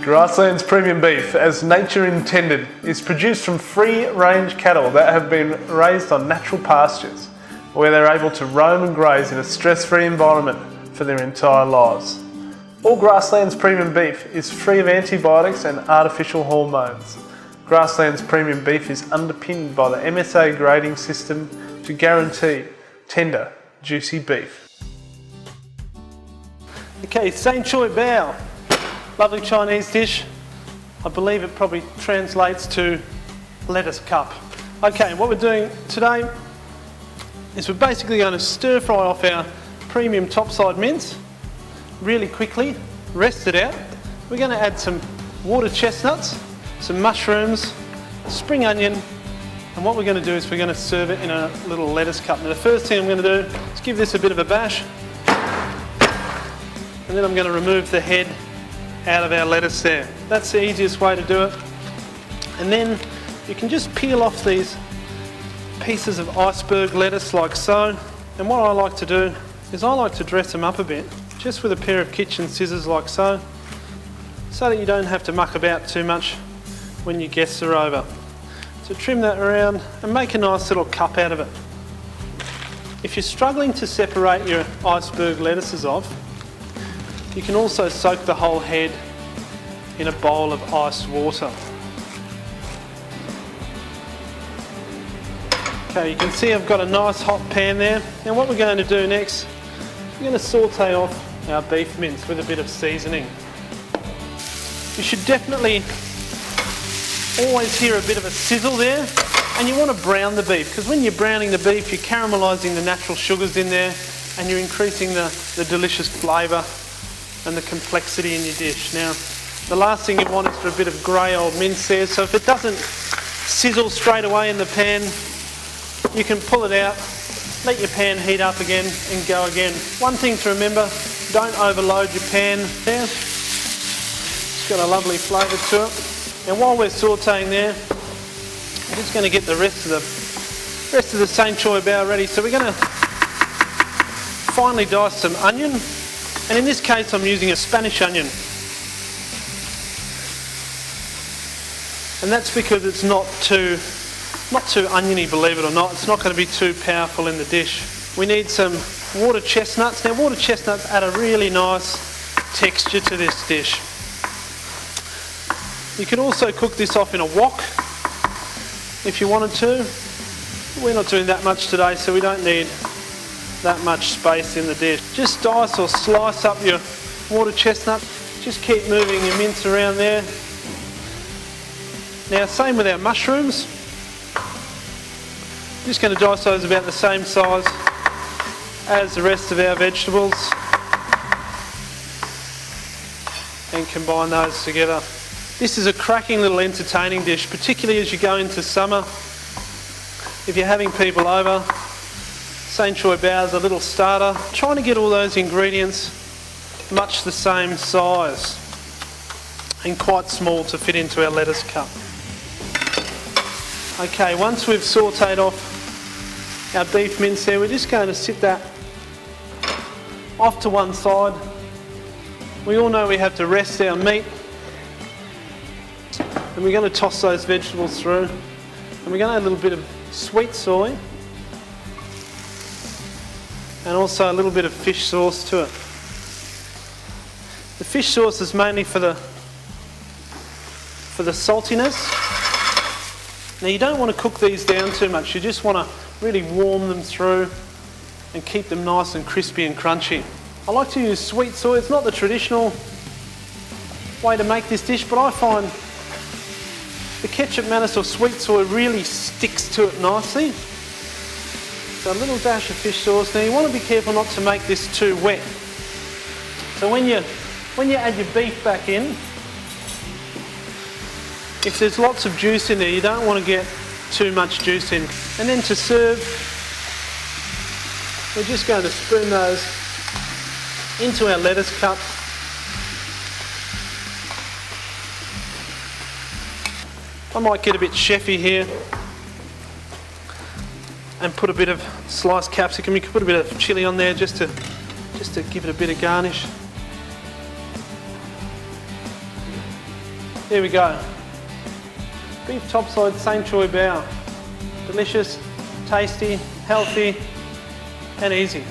Grasslands premium beef, as nature intended, is produced from free-range cattle that have been raised on natural pastures, where they're able to roam and graze in a stress-free environment for their entire lives. All Grasslands premium beef is free of antibiotics and artificial hormones. Grasslands premium beef is underpinned by the MSA grading system to guarantee tender, juicy beef. Okay, Choi Bao. Lovely Chinese dish. I believe it probably translates to lettuce cup. Okay, what we're doing today is we're basically going to stir fry off our premium topside mince really quickly, rest it out. We're going to add some water chestnuts, some mushrooms, spring onion, and what we're going to do is we're going to serve it in a little lettuce cup. Now the first thing I'm going to do is give this a bit of a bash, and then I'm going to remove the head out of our lettuce there. That's the easiest way to do it. And then you can just peel off these pieces of iceberg lettuce like so. And what I like to do is I like to dress them up a bit, just with a pair of kitchen scissors like so that you don't have to muck about too much when your guests are over. So trim that around and make a nice little cup out of it. If you're struggling to separate your iceberg lettuces off, you can also soak the whole head in a bowl of iced water. Okay, you can see I've got a nice hot pan there. Now what we're going to do next, we're going to saute off our beef mince with a bit of seasoning. You should definitely always hear a bit of a sizzle there, and you want to brown the beef, because when you're browning the beef you're caramelising the natural sugars in there and you're increasing the delicious flavour and the complexity in your dish. Now, the last thing you want is for a bit of grey old mince there, so if it doesn't sizzle straight away in the pan, you can pull it out, let your pan heat up again and go again. One thing to remember, don't overload your pan there. It's got a lovely flavour to it. And while we're sautéing there, I'm just going to get the rest of the Choi Bao ready. So we're going to finely dice some onion. And in this case I'm using a Spanish onion. And that's because it's not too oniony, believe it or not. It's not going to be too powerful in the dish. We need some water chestnuts. Now water chestnuts add a really nice texture to this dish. You can also cook this off in a wok if you wanted to. We're not doing that much today, so we don't need that much space in the dish. Just dice or slice up your water chestnut. Just keep moving your mince around there. Now same with our mushrooms. Just going to dice those about the same size as the rest of our vegetables and combine those together. This is a cracking little entertaining dish, particularly as you go into summer. If you're having people over, Choi Bao is a little starter. Trying to get all those ingredients much the same size and quite small to fit into our lettuce cup. Okay, once we've sautéed off our beef mince there, we're just going to sit that off to one side. We all know we have to rest our meat, and we're going to toss those vegetables through, and we're going to add a little bit of sweet soy and also a little bit of fish sauce to it. The fish sauce is mainly for the saltiness. Now you don't want to cook these down too much, you just want to really warm them through and keep them nice and crispy and crunchy. I like to use sweet soy. It's not the traditional way to make this dish, but I find the ketchup, mayonnaise or sweet soy really sticks to it nicely. So a little dash of fish sauce. Now you want to be careful not to make this too wet. So when you add your beef back in, if there's lots of juice in there, you don't want to get too much juice in. And then to serve, we're just going to spoon those into our lettuce cup. I might get a bit chefy here and put a bit of sliced capsicum. You can put a bit of chilli on there just to give it a bit of garnish. There we go. Beef topside St. Choi Bao. Delicious, tasty, healthy, and easy.